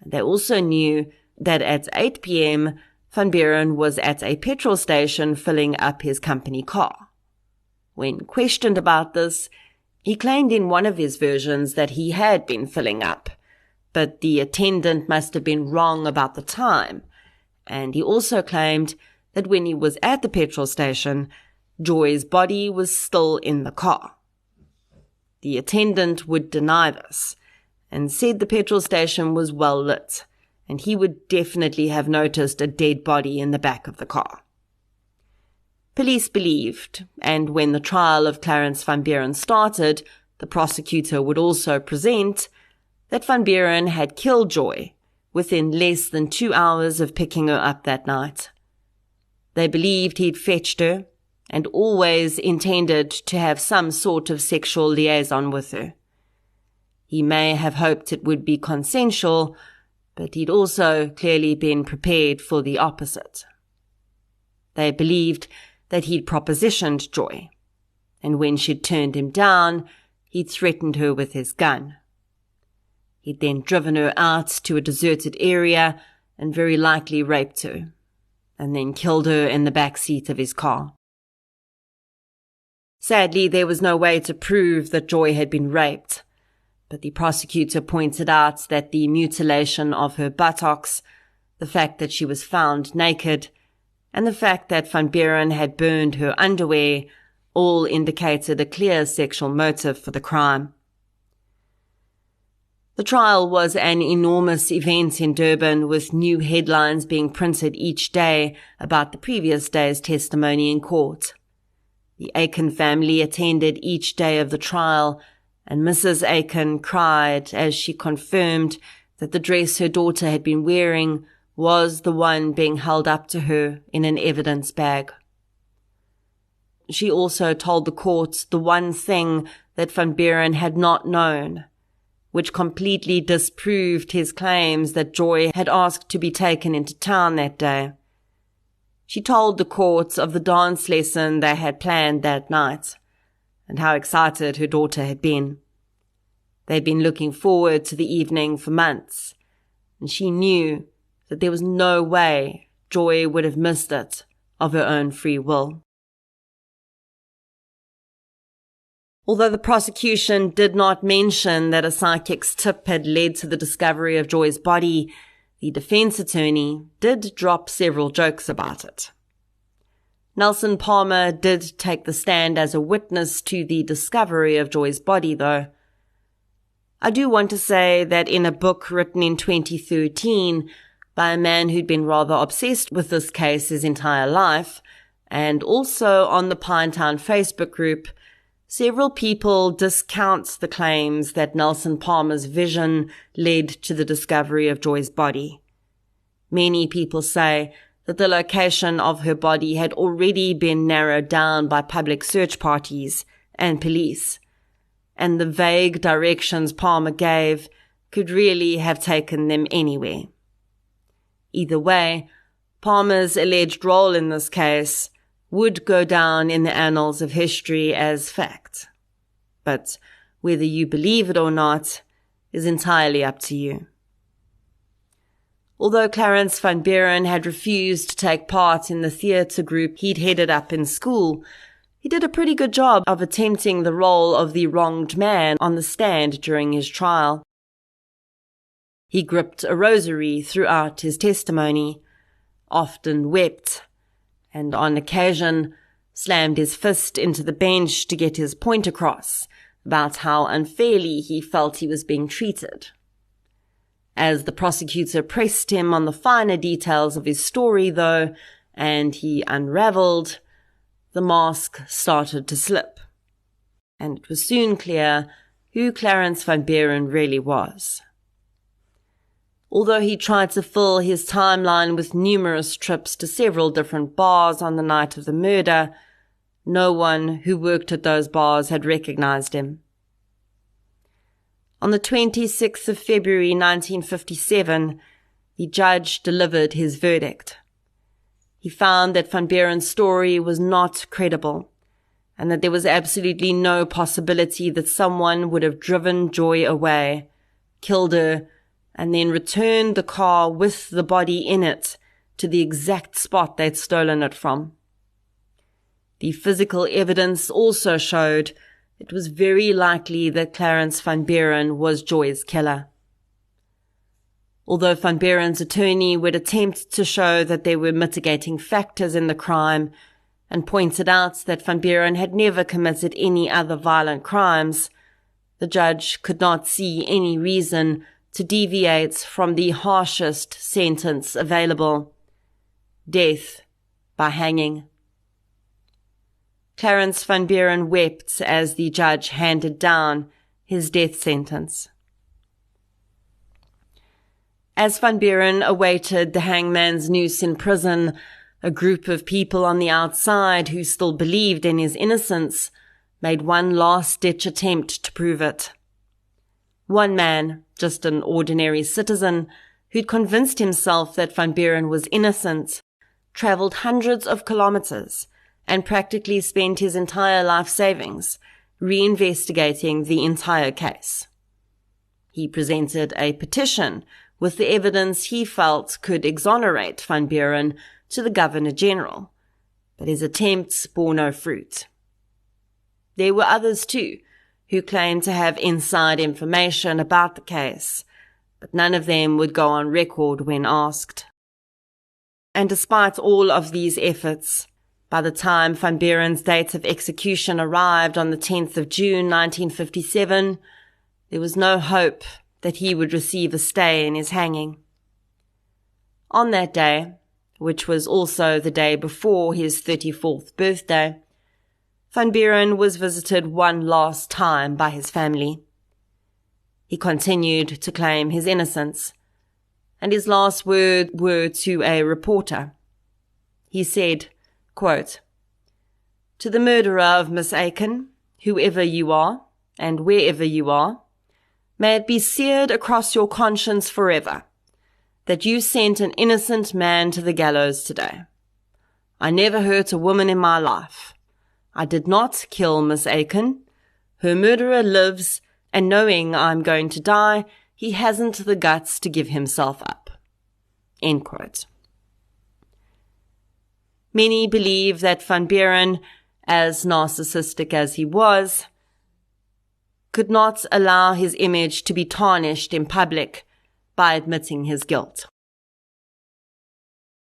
B: They also knew that at 8 p.m., Van Buren was at a petrol station filling up his company car. When questioned about this, he claimed in one of his versions that he had been filling up, but the attendant must have been wrong about the time, and he also claimed that when he was at the petrol station, Joy's body was still in the car. The attendant would deny this, and said the petrol station was well lit, and he would definitely have noticed a dead body in the back of the car. Police believed, and when the trial of Clarence Van Buren started, the prosecutor would also present, that Van Buren had killed Joy within less than 2 hours of picking her up that night. They believed he'd fetched her and always intended to have some sort of sexual liaison with her. He may have hoped it would be consensual, but he'd also clearly been prepared for the opposite. They believed that he'd propositioned Joy, and when she'd turned him down, he'd threatened her with his gun. He'd then driven her out to a deserted area and very likely raped her, and then killed her in the back seat of his car. Sadly, there was no way to prove that Joy had been raped, but the prosecutor pointed out that the mutilation of her buttocks, the fact that she was found naked, and the fact that Van Buren had burned her underwear all indicated a clear sexual motive for the crime. The trial was an enormous event in Durban, with new headlines being printed each day about the previous day's testimony in court. The Aken family attended each day of the trial, and Mrs. Aken cried as she confirmed that the dress her daughter had been wearing was the one being held up to her in an evidence bag. She also told the court the one thing that Van Buren had not known, which completely disproved his claims that Joy had asked to be taken into town that day. She told the court of the dance lesson they had planned that night, and how excited her daughter had been. They'd been looking forward to the evening for months, and she knew that there was no way Joy would have missed it of her own free will. Although the prosecution did not mention that a psychic's tip had led to the discovery of Joy's body, the defense attorney did drop several jokes about it. Nelson Palmer did take the stand as a witness to the discovery of Joy's body, though. I do want to say that in a book written in 2013 by a man who'd been rather obsessed with this case his entire life, and also on the Pinetown Facebook group, several people discount the claims that Nelson Palmer's vision led to the discovery of Joy's body. Many people say that the location of her body had already been narrowed down by public search parties and police, and the vague directions Palmer gave could really have taken them anywhere. Either way, Palmer's alleged role in this case would go down in the annals of history as fact. But whether you believe it or not is entirely up to you. Although Clarence van Buren had refused to take part in the theatre group he'd headed up in school, he did a pretty good job of attempting the role of the wronged man on the stand during his trial. He gripped a rosary throughout his testimony, often wept, and on occasion slammed his fist into the bench to get his point across about how unfairly he felt he was being treated. As the prosecutor pressed him on the finer details of his story, though, and he unraveled, the mask started to slip, and it was soon clear who Clarence van Buren really was. Although he tried to fill his timeline with numerous trips to several different bars on the night of the murder, no one who worked at those bars had recognized him. On the 26th of February 1957, the judge delivered his verdict. He found that Van Buren's story was not credible, and that there was absolutely no possibility that someone would have driven Joy away, killed her, and then returned the car with the body in it to the exact spot they'd stolen it from. The physical evidence also showed it was very likely that Clarence van Buren was Joy's killer. Although Van Buren's attorney would attempt to show that there were mitigating factors in the crime and pointed out that Van Buren had never committed any other violent crimes, the judge could not see any reason to deviate from the harshest sentence available: death by hanging. Clarence van Buren wept as the judge handed down his death sentence. As Van Buren awaited the hangman's noose in prison, a group of people on the outside who still believed in his innocence made one last-ditch attempt to prove it. One man, just an ordinary citizen, who'd convinced himself that Van Buren was innocent, travelled hundreds of kilometres and practically spent his entire life savings reinvestigating the entire case. He presented a petition with the evidence he felt could exonerate Van Buren to the Governor-General, but his attempts bore no fruit. There were others too, who claimed to have inside information about the case, but none of them would go on record when asked. And despite all of these efforts, by the time Van Buren's date of execution arrived on the 10th of June 1957, there was no hope that he would receive a stay in his hanging. On that day, which was also the day before his 34th birthday, Van Buren was visited one last time by his family. He continued to claim his innocence, and his last words were to a reporter. He said, quote, "To the murderer of Miss Aken, whoever you are, and wherever you are, may it be seared across your conscience forever that you sent an innocent man to the gallows today. I never hurt a woman in my life. I did not kill Miss Aken. Her murderer lives, and knowing I'm going to die, he hasn't the guts to give himself up." End quote. Many believe that Van Buren, as narcissistic as he was, could not allow his image to be tarnished in public by admitting his guilt.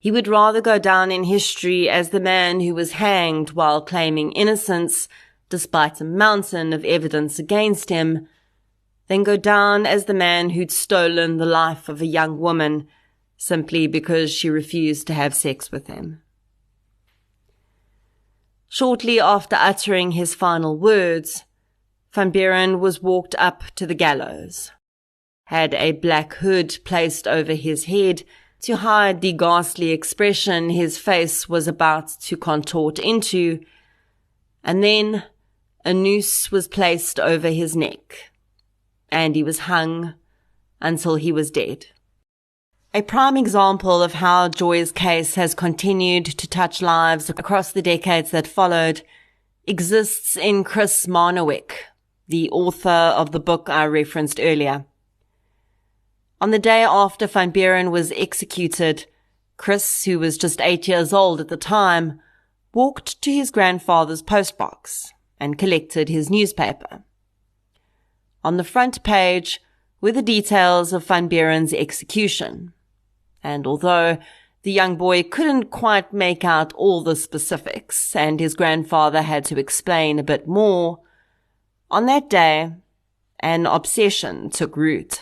B: He would rather go down in history as the man who was hanged while claiming innocence, despite a mountain of evidence against him, than go down as the man who'd stolen the life of a young woman simply because she refused to have sex with him. Shortly after uttering his final words, Van Buren was walked up to the gallows, had a black hood placed over his head to hide the ghastly expression his face was about to contort into, and then a noose was placed over his neck, and he was hung until he was dead. A prime example of how Joy's case has continued to touch lives across the decades that followed exists in Chris Marnowick, the author of the book I referenced earlier. On the day after Van Buren was executed, Chris, who was just 8 years old at the time, walked to his grandfather's postbox and collected his newspaper. On the front page were the details of Van Buren's execution, and although the young boy couldn't quite make out all the specifics and his grandfather had to explain a bit more, on that day, an obsession took root.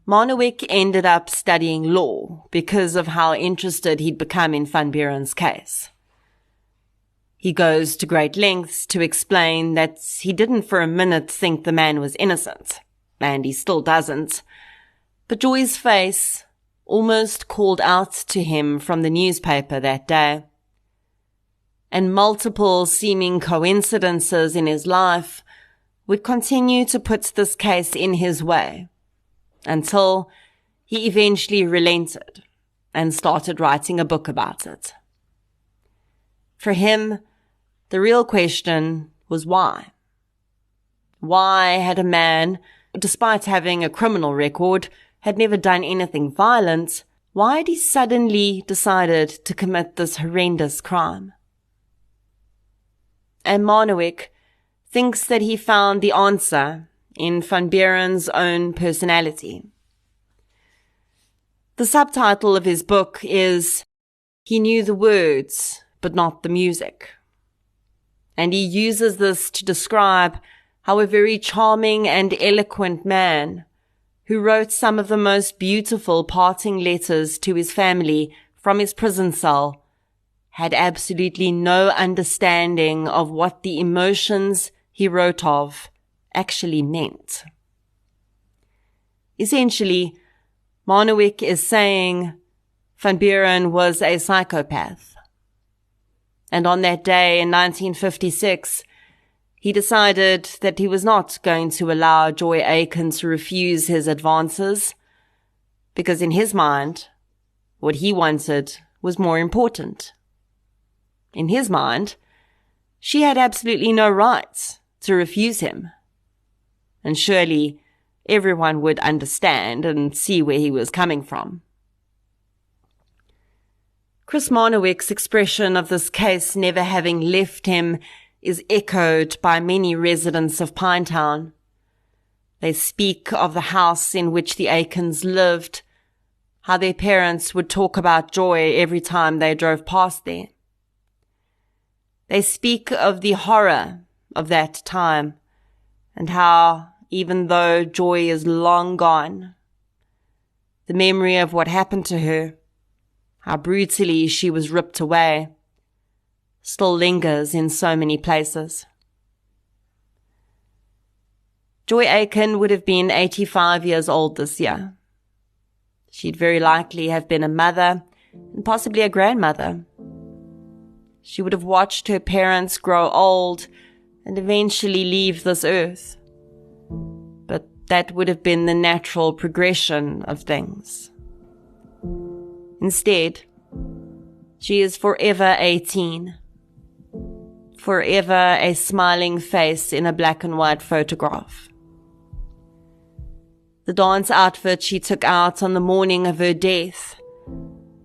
B: Marnowick ended up studying law because of how interested he'd become in Van Buren's case. He goes to great lengths to explain that he didn't for a minute think the man was innocent, and he still doesn't, but Joy's face almost called out to him from the newspaper that day. And multiple seeming coincidences in his life would continue to put this case in his way, until he eventually relented and started writing a book about it. For him, the real question was why. Why had a man, despite having a criminal record, had never done anything violent, why had he suddenly decided to commit this horrendous crime? And Marnowick thinks that he found the answer in Van Buren's own personality. The subtitle of his book is He Knew the Words, but Not the Music. And he uses this to describe how a very charming and eloquent man who wrote some of the most beautiful parting letters to his family from his prison cell had absolutely no understanding of what the emotions he wrote of actually meant. Essentially, Marnowick is saying Van Buren was a psychopath. And on that day in 1956, he decided that he was not going to allow Joy Aken to refuse his advances, because in his mind, what he wanted was more important. In his mind, she had absolutely no right to refuse him. And surely everyone would understand and see where he was coming from. Chris Marnowick's expression of this case never having left him is echoed by many residents of Pinetown. They speak of the house in which the Akens lived, how their parents would talk about Joy every time they drove past there. They speak of the horror of that time, and how, even though Joy is long gone, the memory of what happened to her, how brutally she was ripped away, still lingers in so many places. Joy Aken would have been 85 years old this year. She'd very likely have been a mother and possibly a grandmother. She would have watched her parents grow old and eventually leave this earth. But that would have been the natural progression of things. Instead, she is forever 18. Forever a smiling face in a black and white photograph. The dance outfit she took out on the morning of her death,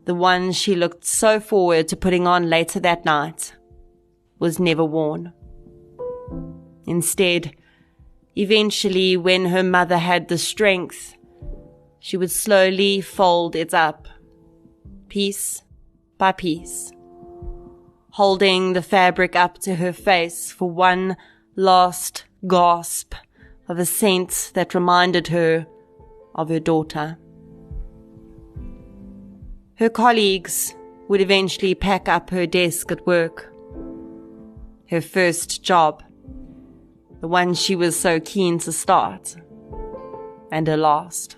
B: the one she looked so forward to putting on later that night, was never worn. Instead, eventually when her mother had the strength, she would slowly fold it up piece by piece, holding the fabric up to her face for one last gasp of a scent that reminded her of her daughter. Her colleagues would eventually pack up her desk at work. Her first job, the one she was so keen to start, and her last.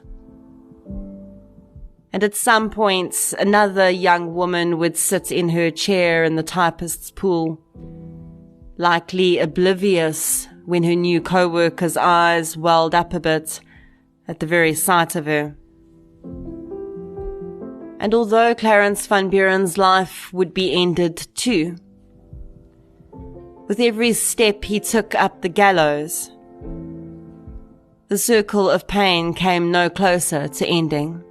B: And at some point, another young woman would sit in her chair in the typist's pool, likely oblivious when her new co-worker's eyes welled up a bit at the very sight of her. And although Clarence van Buren's life would be ended too, with every step he took up the gallows, the circle of pain came no closer to ending.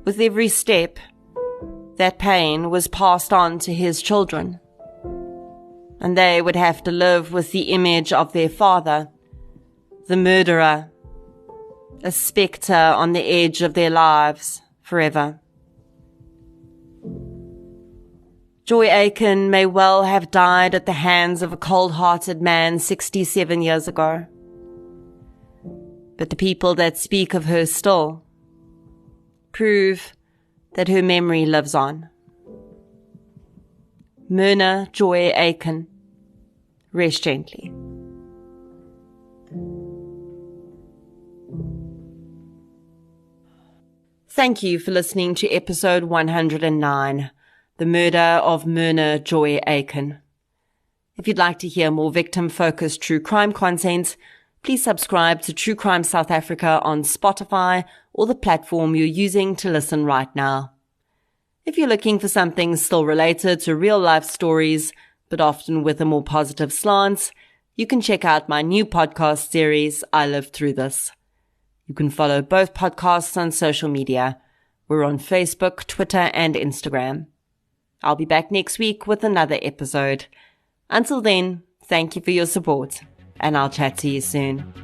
B: With every step, that pain was passed on to his children, and they would have to live with the image of their father, the murderer, a spectre on the edge of their lives forever. Joy Aken may well have died at the hands of a cold-hearted man 67 years ago, but the people that speak of her still prove that her memory lives on. Myrna Joy Aken, rest gently. Thank you for listening to episode 109, The Murder of Myrna Joy Aken. If you'd like to hear more victim-focused true crime content, please subscribe to True Crime South Africa on Spotify or the platform you're using to listen right now. If you're looking for something still related to real-life stories, but often with a more positive slant, you can check out my new podcast series, I Lived Through This. You can follow both podcasts on social media. We're on Facebook, Twitter, and Instagram. I'll be back next week with another episode. Until then, thank you for your support, and I'll chat to you soon.